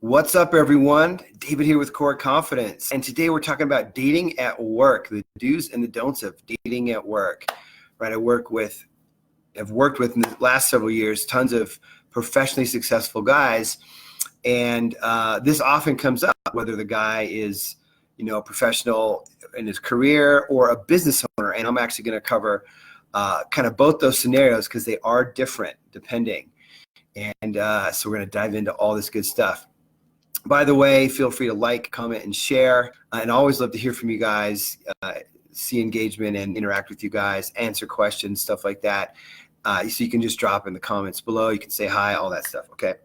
What's up, everyone? David here with Core Confidence. And today we're talking about dating at work, the do's and the don'ts of dating at work. Right? I've worked with in the last several years tons of professionally successful guys. And this often comes up, whether the guy is, a professional in his career or a business owner. And I'm actually going to cover kind of both those scenarios because they are different depending. And so we're going to dive into all this good stuff. By the way, feel free to like, comment, and share. And I always love to hear from you guys, see engagement and interact with you guys, answer questions, stuff like that. So you can just drop in the comments below. You can say hi, all that stuff, okay?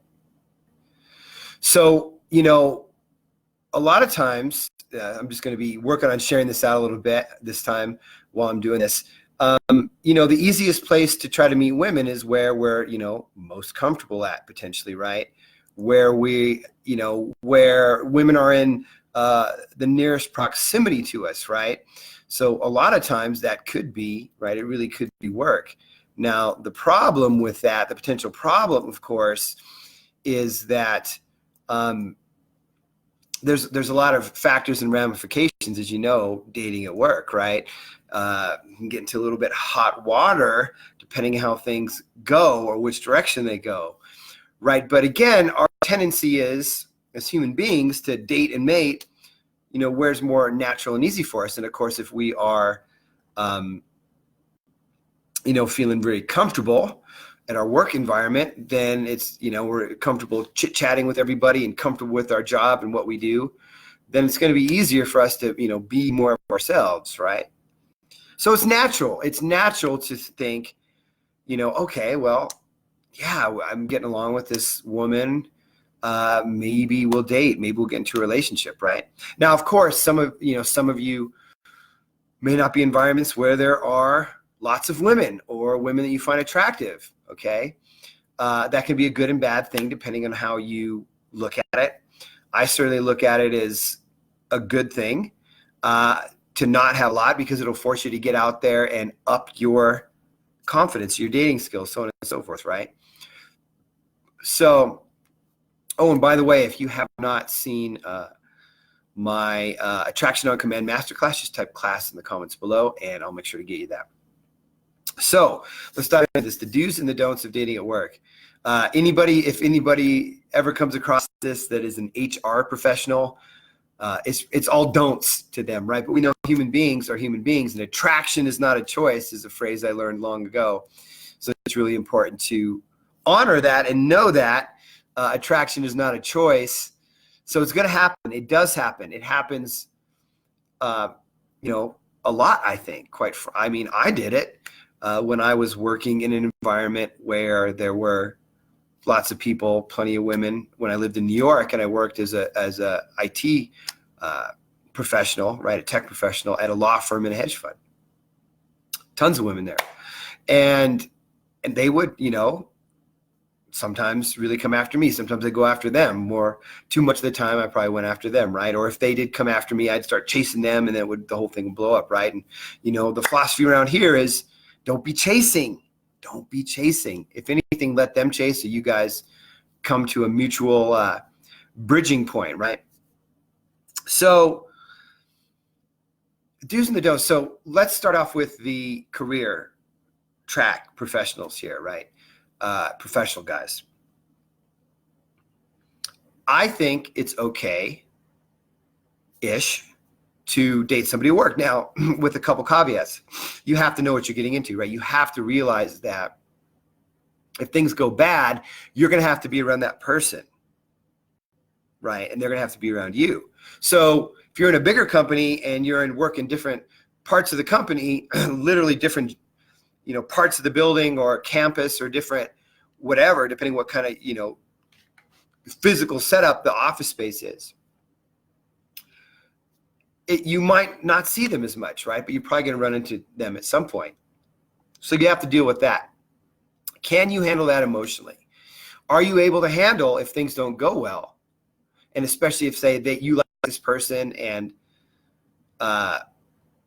So, a lot of times, I'm just going to be working on sharing this out a little bit this time while I'm doing this. The easiest place to try to meet women is where we're, most comfortable at potentially, right? Where where women are in the nearest proximity to us, right? So a lot of times that could be, right? It really could be work. Now, the problem with that, the potential problem, of course, is that there's a lot of factors and ramifications, as you know, dating at work, right? You can get into a little bit hot water depending on how things go or which direction they go. Right. But again, our tendency is as human beings to date and mate, where's more natural and easy for us. And of course, if we are, feeling very comfortable at our work environment, then it's, we're comfortable chit-chatting with everybody and comfortable with our job and what we do, then it's going to be easier for us to, be more of ourselves. Right. So it's natural. It's natural to think, okay, well, yeah, I'm getting along with this woman. Maybe we'll date. Maybe we'll get into a relationship, right? Now, of course, some of you may not be environments where there are lots of women or women that you find attractive, okay? That can be a good and bad thing depending on how you look at it. I certainly look at it as a good thing to not have a lot because it'll force you to get out there and up your confidence, your dating skills, so on and so forth, right? So, and by the way, if you have not seen my Attraction on Command Masterclass, just type class in the comments below and I'll make sure to get you that. So let's dive into this, the do's and the don'ts of dating at work. If anybody ever comes across this that is an HR professional, it's all don'ts to them, right? But we know human beings are human beings, and attraction is not a choice is a phrase I learned long ago. So it's really important to honor that and know that attraction is not a choice. So it's going to happen. It does happen. It happens, a lot, I think. I did it when I was working in an environment where there were lots of people, plenty of women. When I lived in New York and I worked as a IT professional, right, a tech professional at a law firm and a hedge fund. Tons of women there, and they would, sometimes really come after me. Sometimes I go after them. Too much of the time I probably went after them, right? Or if they did come after me, I'd start chasing them, and then the whole thing would blow up, right? And the philosophy around here is don't be chasing. Don't be chasing. If anything, let them chase, so you guys come to a mutual bridging point, right? So, do's and the don'ts. So let's start off with the career track professionals here, right? Professional guys. I think it's okay-ish to date somebody at work. Now, with a couple caveats, you have to know what you're getting into, right? You have to realize that if things go bad, you're going to have to be around that person, right? And they're going to have to be around you. So if you're in a bigger company and you're in work in different parts of the company, literally different, parts of the building or campus or different whatever, depending what kind of, physical setup the office space is. You might not see them as much, right? But you're probably going to run into them at some point. So you have to deal with that. Can you handle that emotionally? Are you able to handle if things don't go well? And especially if, say, that you like this person and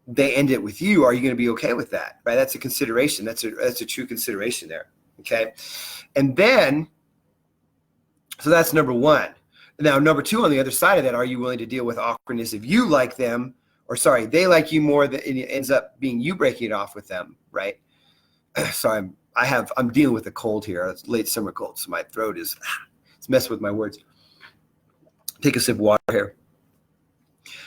they end it with you, are you going to be okay with that? Right? That's a consideration. That's a true consideration there. Okay. And then, so that's number one. Now, number two, on the other side of that, are you willing to deal with awkwardness if you like them, or sorry, they like you more than it ends up being you breaking it off with them, right? So I'm dealing with a cold here. It's late summer cold, so my throat is it's messing with my words. Take a sip of water here.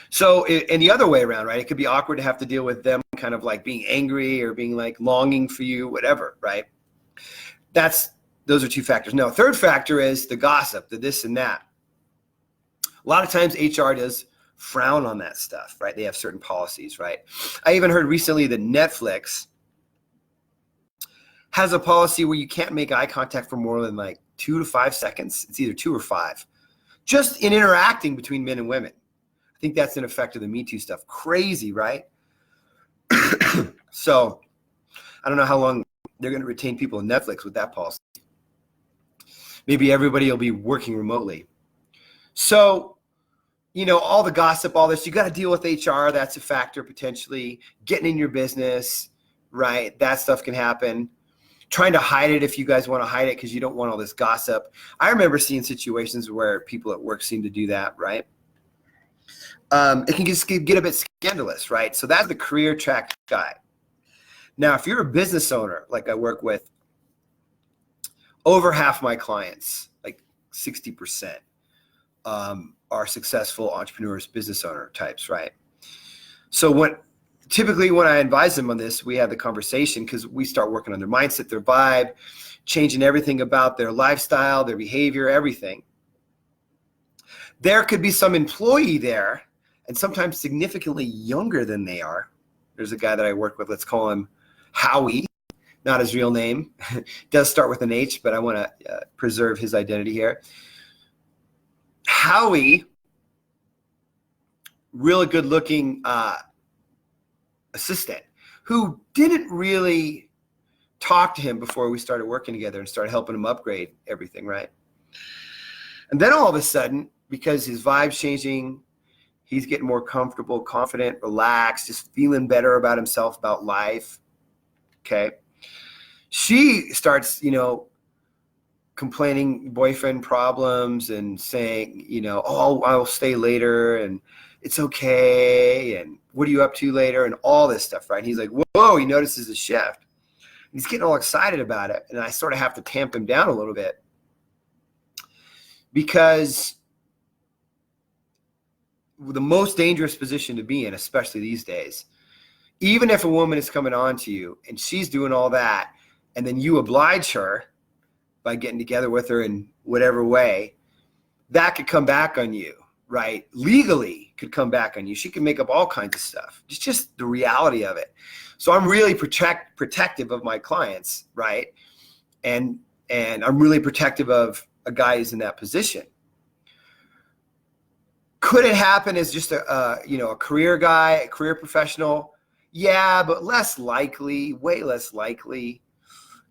So, and the other way around, right? It could be awkward to have to deal with them kind of like being angry or being like longing for you, whatever, right? Those are two factors. Now, third factor is the gossip, the this and that. A lot of times HR does frown on that stuff, right? They have certain policies, right? I even heard recently that Netflix has a policy where you can't make eye contact for more than like 2 to 5 seconds. It's either 2 or 5, just in interacting between men and women. I think that's an effect of the Me Too stuff. Crazy, right? So I don't know how long they're going to retain people in Netflix with that policy. Maybe everybody will be working remotely. So, all the gossip, all this, you got to deal with HR. That's a factor potentially. Getting in your business, right? That stuff can happen. Trying to hide it if you guys want to hide it because you don't want all this gossip. I remember seeing situations where people at work seem to do that, right? It can just get a bit scandalous, right? So that's the career track guy. Now, if you're a business owner, like I work with, over half my clients, like 60%, are successful entrepreneurs, business owner types, right? So typically when I advise them on this, we have the conversation because we start working on their mindset, their vibe, changing everything about their lifestyle, their behavior, everything. There could be some employee there, and sometimes significantly younger than they are. There's a guy that I work with, let's call him Howie, not his real name. Does start with an H, but I want to preserve his identity here. Howie, really good looking assistant who didn't really talk to him before we started working together and started helping him upgrade everything, right? And then all of a sudden, because his vibe's changing, he's getting more comfortable, confident, relaxed, just feeling better about himself, about life. Okay. She starts, complaining boyfriend problems and saying, oh, I'll stay later and it's okay. And what are you up to later? And all this stuff, right? And he's like, whoa, he notices a shift. He's getting all excited about it. And I sort of have to tamp him down a little bit because the most dangerous position to be in, especially these days, even if a woman is coming on to you and she's doing all that, and then you oblige her by getting together with her in whatever way, that could come back on you, right? Legally could come back on you. She can make up all kinds of stuff. It's just the reality of it. So I'm really protective of my clients, right? And I'm really protective of a guy who's in that position. Could it happen as just a career guy, a career professional? Yeah, but less likely, way less likely,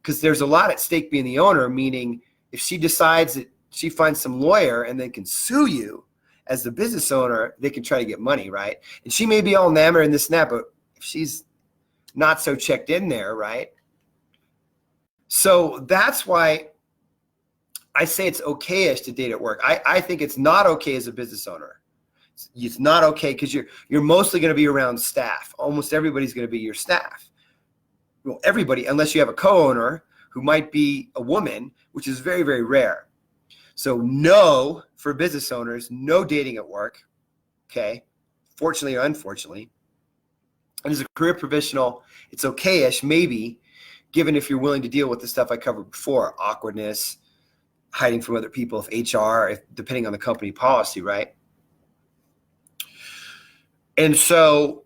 because there's a lot at stake being the owner, meaning if she decides that she finds some lawyer and then can sue you as the business owner, they can try to get money, right? And she may be all enamored in this and that, but if she's not so checked in there, right? So that's why I say it's okay-ish to date at work. I think it's not okay as a business owner. It's not okay because you're mostly going to be around staff. Almost everybody's going to be your staff. Well, everybody, unless you have a co-owner who might be a woman, which is very, very rare. So no, for business owners, no dating at work, okay? Fortunately or unfortunately. And as a career professional, it's okay-ish, maybe, given if you're willing to deal with the stuff I covered before, awkwardness, hiding from other people, if HR, depending on the company policy, right? And so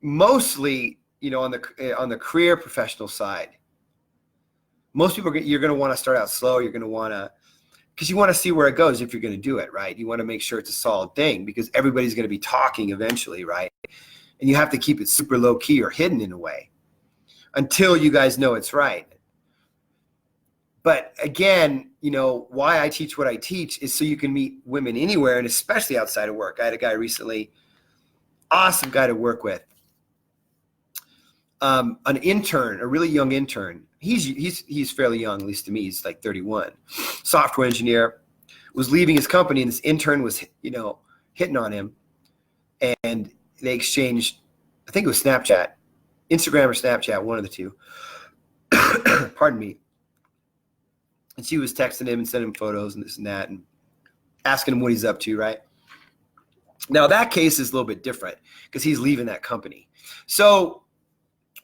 mostly, on the career professional side, most people, you're going to want to start out slow. You're going to want to, because you want to see where it goes if you're going to do it, right? You want to make sure it's a solid thing because everybody's going to be talking eventually, right? And you have to keep it super low key or hidden in a way until you guys know it's right. But again, why I teach what I teach is so you can meet women anywhere and especially outside of work. I had a guy recently, awesome guy to work with. An intern, a really young intern. He's fairly young, at least to me. He's like 31. Software engineer. was leaving his company, and this intern was, hitting on him, and they exchanged, I think it was Snapchat, Instagram or Snapchat, one of the two. Pardon me. And she was texting him and sending him photos and this and that and asking him what he's up to, right? Now, that case is a little bit different because he's leaving that company. So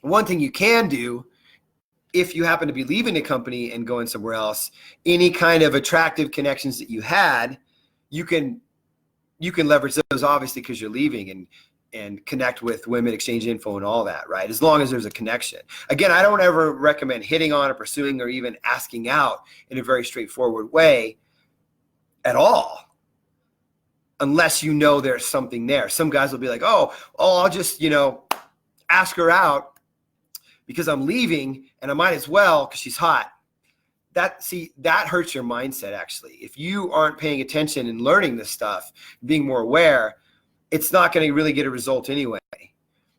one thing you can do, if you happen to be leaving a company and going somewhere else, any kind of attractive connections that you had, you can leverage those, obviously, because you're leaving, and connect with women, exchange info and all that, right? As long as there's a connection. Again, I don't ever recommend hitting on or pursuing or even asking out in a very straightforward way at all, unless you know there's something there. Some guys will be like, oh, I'll just, ask her out because I'm leaving and I might as well because she's hot. That hurts your mindset, actually. If you aren't paying attention and learning this stuff, being more aware, it's not going to really get a result anyway.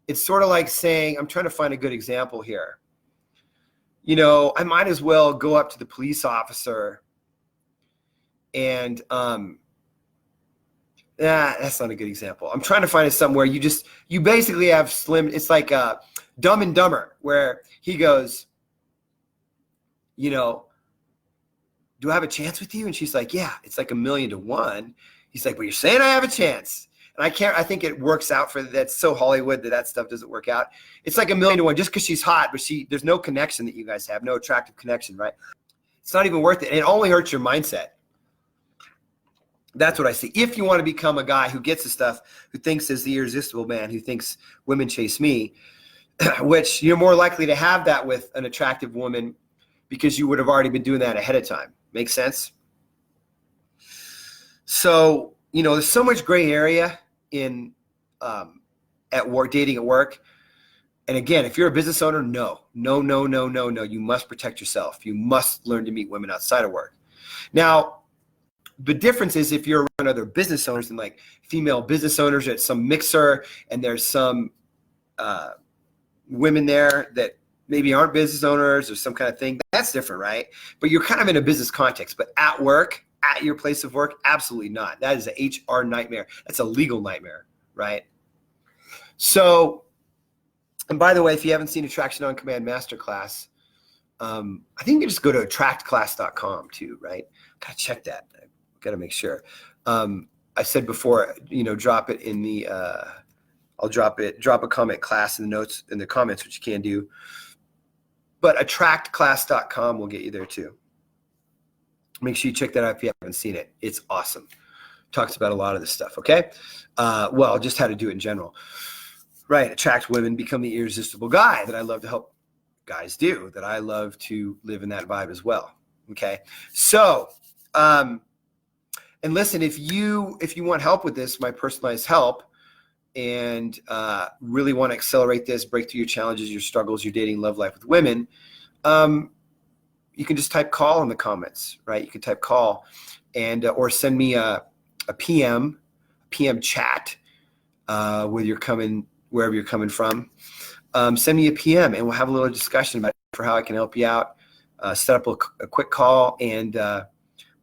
It's sort of like saying, I'm trying to find a good example here. I might as well go up to the police officer and, that's not a good example. I'm trying to find it somewhere you basically have it's like Dumb and Dumber, where he goes, do I have a chance with you? And she's like, yeah, it's like 1,000,000 to 1. He's like, well, you're saying I have a chance. And I think it works out that's so Hollywood that stuff doesn't work out. It's like 1,000,000 to 1 just because she's hot, but there's no connection that you guys have, no attractive connection, right? It's not even worth it. And it only hurts your mindset. That's what I see. If you want to become a guy who gets the stuff, who thinks is the irresistible man, who thinks women chase me, which you're more likely to have that with an attractive woman because you would have already been doing that ahead of time. Make sense? So, there's so much gray area in at work, dating at work. And again, if you're a business owner, no. You must protect yourself. You must learn to meet women outside of work. Now, the difference is if you're around other business owners and like female business owners at some mixer and there's some women there that maybe aren't business owners or some kind of thing, that's different, right? But you're kind of in a business context. But at work, at your place of work, absolutely not. That is an HR nightmare. That's a legal nightmare, right? So, and by the way, if you haven't seen Attraction on Command Masterclass, I think you can just go to attractclass.com too, right? Gotta check that. Got to make sure. I said before, drop it in the, I'll drop a comment class in the notes, in the comments, which you can do. But attractclass.com will get you there too. Make sure you check that out if you haven't seen it. It's awesome. Talks about a lot of this stuff, okay? Just how to do it in general. Right, attract women, become the irresistible guy that I love to help guys do, that I love to live in that vibe as well, okay? So, and listen, if you want help with this, my personalized help, and really want to accelerate this, break through your challenges, your struggles, your dating, love life with women, you can just type call in the comments, right? You can type call and or send me a PM chat wherever you're coming from. Send me a PM and we'll have a little discussion about for how I can help you out. Set up a quick call and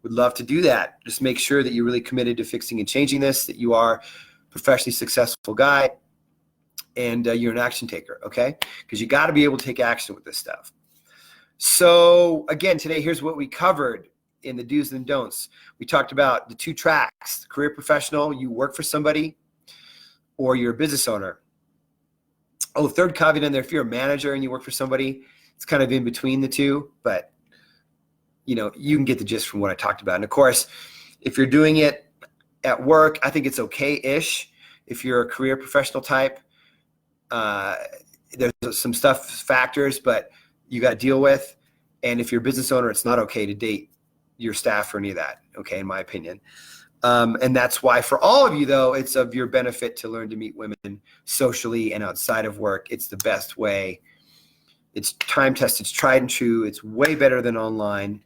would love to do that. Just make sure that you're really committed to fixing and changing this, that you are a professionally successful guy and you're an action taker, okay? Because you got to be able to take action with this stuff. So again, today, here's what we covered in the do's and don'ts. We talked about the 2 tracks: career professional, you work for somebody, or you're a business owner. Oh, third caveat in there, if you're a manager and you work for somebody, it's kind of in between the two, but you can get the gist from what I talked about. And of course, if you're doing it at work, I think it's okay-ish. If you're a career professional type, there's some factors, but you got to deal with. And if you're a business owner, it's not okay to date your staff or any of that, okay, in my opinion. And that's why for all of you, though, it's of your benefit to learn to meet women socially and outside of work. It's the best way. It's time-tested, it's tried and true. It's way better than online.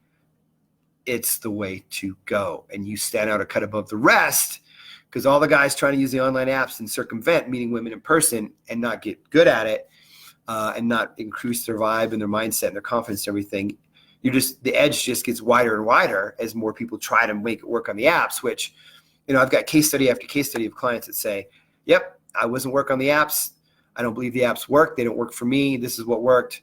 It's the way to go. And you stand out a cut above the rest because all the guys trying to use the online apps and circumvent meeting women in person and not get good at it and not increase their vibe and their mindset and their confidence and everything, the edge just gets wider and wider as more people try to make it work on the apps, which, I've got case study after case study of clients that say, yep, I wasn't work on the apps. I don't believe the apps work. They don't work for me. This is what worked.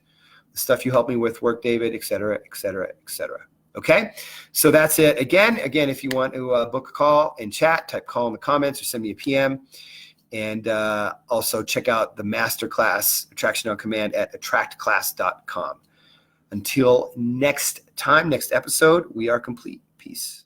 The stuff you helped me with worked, David, et cetera, et cetera, et cetera. Okay, so that's it. Again, if you want to book a call and chat, type call in the comments or send me a PM. And also check out the masterclass, Attraction on Command, at attractclass.com. Until next time, next episode, we are complete. Peace.